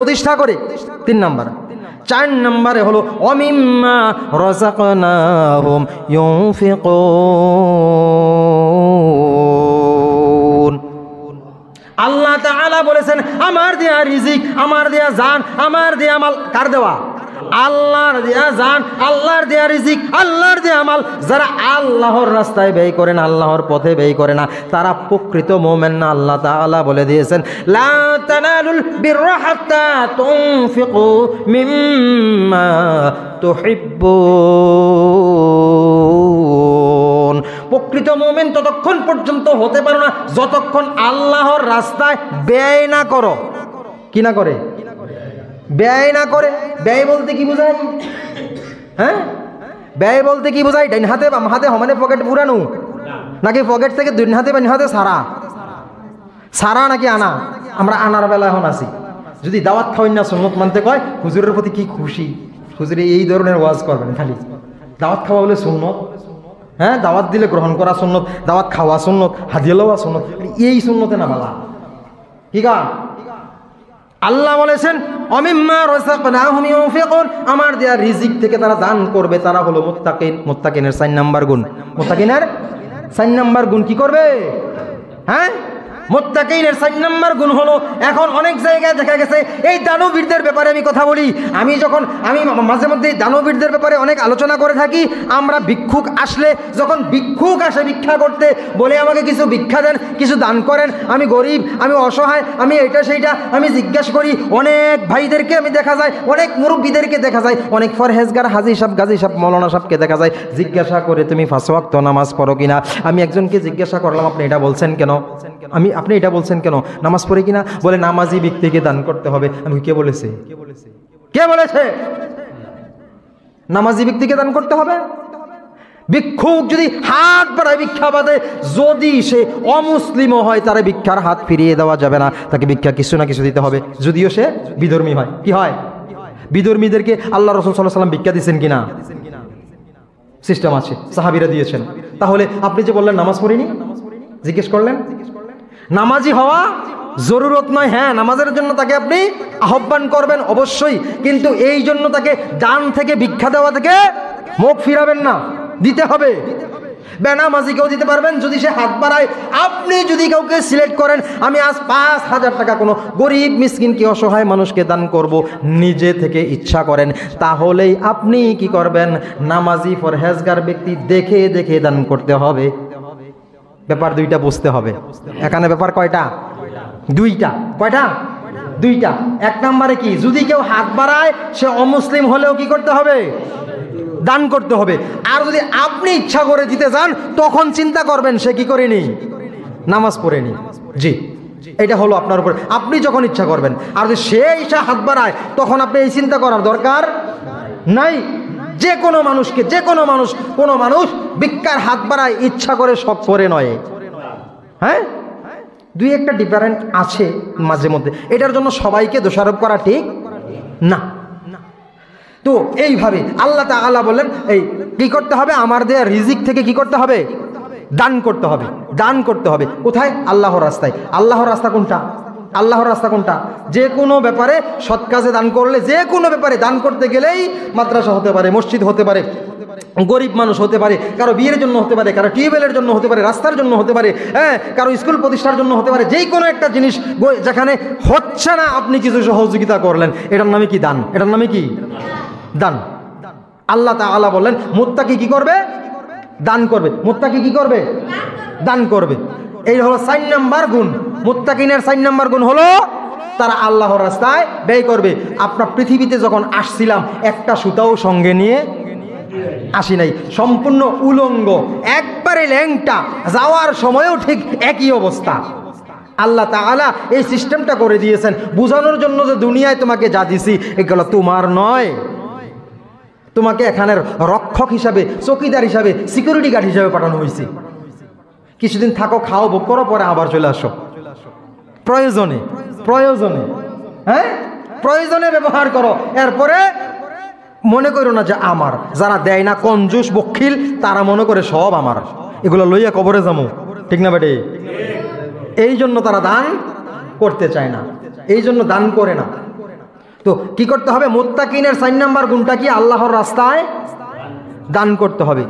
প্রতিষ্ঠা করে। 3 নাম্বার। 4 নম্বরে হলো ওমিম্মা রাযাকনাহুম ইউনফিকুন। আল্লাহ তাআলা বলেছেন আমার দেয়া রিজিক, আমার দেয়া জান, আমার দেয়া মাল কার দেওয়া? আল্লাহর দেয়া জান, আল্লাহর দেয়া রিজিক, আল্লাহর দেয়া মাল যারা আল্লাহর রাস্তায় ব্যয় করে না, আল্লাহর পথে ব্যয় করে না, তারা প্রকৃত মুমিন না। আল্লাহ তাআলা বলে দিয়েছেন লা তানালুল বিররা হাত্তা তুনফিকু মিম্মা তুহিব্বুন। প্রকৃত মুমিন ততক্ষণ পর্যন্ত হতে পারো না যতক্ষণ আল্লাহর রাস্তায় ব্যয় না করো। কি না করে? ব্যয় না করে। ব্যয় বলতে কি বোঝায়? হ্যাঁ, ব্যয় বলতে কি বোঝায়? ডাইন হাতে বাম হাতে সমানে পকেট পুরানো, নাকি পকেট থেকে দুই হাতে বাম হাতে সারা? সারা নাকি আনা? আমরা আনার বেলা এখন আছি। যদি দাওয়াত খাওয়াই না সুন্নত মানতে কয়, হুজুরের প্রতি কি খুশি, হুজুরে এই ধরনের ওয়াজ করবেন খালি। দাওয়াত খাওয়া বলে সুন্নত, হ্যাঁ, দাওয়াত দিলে গ্রহণ করা সুন্নত, দাওয়াত খাওয়া সুন্নত, হাদিয়া লওয়া সুন্নত, এই সুন্নতে না বালা। কি গা? আল্লাহ বলেছেন অমিম্মা রাযাকনাহুম ইউনফিকুন, আমার দেয়া রিজিক থেকে তারা দান করবে, তারা হলো মুত্তাকিন। মুত্তাকিনের 4 নাম্বার গুণ। মুত্তাকিনের 4 নাম্বার গুণ কি করবে? হ্যাঁ, মুত্তাকিনের 4 নাম্বার গুণ হলো, এখন অনেক জায়গায় দেখা গেছে এই দানবীরদের ব্যাপারে আমি কথা বলি, আমি মাঝে মধ্যে দানবীরদের ব্যাপারে অনেক আলোচনা করে থাকি। আমরা ভিক্ষুক আসলে, যখন ভিক্ষুক আসে ভিক্ষা করতে, বলে আমাকে কিছু ভিক্ষা দেন, কিছু দান করেন, আমি গরিব, আমি অসহায়, আমি এইটা সেইটা, আমি জিজ্ঞাসা করি। অনেক ভাইদেরকে আমি দেখা যায়, অনেক মুরব্বীদেরকে দেখা যায়, অনেক ফরহেজগার হাজি সাহেব, গাজী সাহেব, মৌলানা সাহেবকে দেখা যায়, জিজ্ঞাসা করে তুমি 5 ওয়াক্ত নামাজ পড়ো কিনা। আমি একজনকে জিজ্ঞাসা করলাম আপনি এটা বলছেন কেন? আপনি এটা বলছেন কেন? নামাজ পড়ে কিনা? বলে নামাজি ব্যক্তিকে দান করতে হবে। আমি কে বলেছে? কে বলেছে নামাজি ব্যক্তিকে দান করতে হবে? ভিক্ষুক যদি হাত বাড়ায় ভিক্ষা বাদে, যদি সে অমুসলিমও হয়, তার ভিক্ষার হাত ফিরিয়ে দেওয়া যাবে না, তাকে ভিক্ষা কিছু না কিছু দিতে হবে, যদিও সে বিধর্মী হয়। কি হয়? বিধর্মীদেরকে আল্লাহ রাসূল সাল্লাল্লাহু আলাইহি ওয়াসাল্লাম ভিক্ষা দিয়েছেন কিনা? সিস্টেম আছে, সাহাবীরা দিয়েছেন। তাহলে আপনি যে বললেন নামাজ পড়িনি, জিজ্ঞেস করলেন, নামাজি হওয়া জরুরত নয়। হ্যাঁ, নামাজের জন্য তাকে আপনি আহ্বান করবেন অবশ্যই, কিন্তু এই জন্য তাকে দান থেকে, ভিক্ষা দেওয়া থেকে মুখ ফিরাবেন না, দিতে হবে। বেনামাজিকেও দিতে পারবেন যদি সে হাত বাড়ায়। আপনি যদি কাউকে সিলেক্ট করেন আমি আজ 5,000 টাকা কোনো গরিব মিসকিনকে, অসহায় মানুষকে দান করব, নিজে থেকে ইচ্ছা করেন, তাহলেই আপনি কি করবেন? নামাজি ফরহেজগার ব্যক্তি দেখে দেখে দান করতে হবে। ব্যাপার 2টা বুঝতে হবে। এখানে ব্যাপার কয়টা? 2টা। কয়টা? 2টা। 1 নম্বরে কি, যদি কেউ হাত বাড়ায় সে অমুসলিম হলেও কি করতে হবে? দান করতে হবে। আর যদি আপনি ইচ্ছা করে দিতে যান, তখন চিন্তা করবেন সে কি করেনি, নামাজ পড়েনি। জি, এটা হলো আপনার উপর, আপনি যখন ইচ্ছা করবেন। আর যদি সে ইচ্ছা হাত বাড়ায়, তখন আপনি এই চিন্তা করার দরকার নাই। যে কোনো মানুষকে, যে কোনো মানুষ ভিক্ষার হাত বাড়ায় ইচ্ছা করে, শখ করে নয়। হ্যাঁ, 2-1টা ডিফারেন্ট আছে মাঝে মধ্যে, এটার জন্য সবাইকে দোষারোপ করা ঠিক না। তো এইভাবে আল্লাহ তাআলা বললেন এই কি করতে হবে? আমার দেয়া রিজিক থেকে কি করতে হবে? দান করতে হবে। দান করতে হবে কোথায়? আল্লাহর রাস্তায়। আল্লাহর রাস্তা কোনটা? আল্লাহর রাস্তা কোনটা? যে কোনো ব্যাপারে সৎ কাজে দান করলে, যে কোনো ব্যাপারে দান করতে গেলেই, মাদ্রাসা হতে পারে, মসজিদ হতে পারে, গরিব মানুষ হতে পারে, কারো বিয়ের জন্য হতে পারে, কারো টিউবওয়েলের জন্য হতে পারে, রাস্তার জন্য হতে পারে, হ্যাঁ, কারো স্কুল প্রতিষ্ঠার জন্য হতে পারে, যেই কোনো একটা জিনিস যেখানে হচ্ছে না আপনি কিছু সহযোগিতা করলেন, এটার নামে কি দান? এটার নামে কি দান? আল্লাহ তাআলা বললেন মুত্তাকি কি করবে? দান করবে। মুত্তাকি কি করবে? দান করবে। এই হলো 4 নাম্বার গুণ। মুত্তাকিনের 4 নাম্বার গুণ হলো তারা আল্লাহর রাস্তায় ব্যয় করবে। আপনার পৃথিবীতে যখন আসছিলাম একটা সুতাও সঙ্গে নিয়ে আসি নাই, সম্পূর্ণ উলঙ্গ, একবারে ল্যাংটা, যাওয়ার সময়ও ঠিক একই অবস্থা। আল্লাহ তাআলা এই সিস্টেমটা করে দিয়েছেন বোঝানোর জন্য যে দুনিয়ায় তোমাকে যা দিছি এগুলো তোমার নয়, তোমাকে এখানের রক্ষক হিসাবে, চৌকিদার হিসাবে, সিকিউরিটি গার্ড হিসাবে পাঠানো হয়েছে। কিছুদিন থাকো, খাও, ভোগ করো, পরে আবার চলে আসো প্রয়োজনে। প্রয়োজনে, হ্যাঁ, প্রয়োজনে ব্যবহার করো। এরপরে মনে করো না যে আমার। যারা দেয় না, কঞ্জুস, বখিল, তারা মনে করে সব আমার, এগুলো লইয়া কবরে যাবো। ঠিক না বেটে? এই জন্য তারা দান করতে চায় না, এই জন্য দান করে না। তো কি করতে হবে? মুত্তাকিনের 4 নাম্বার গুণটা কি? আল্লাহর রাস্তায় দান করতে হবে।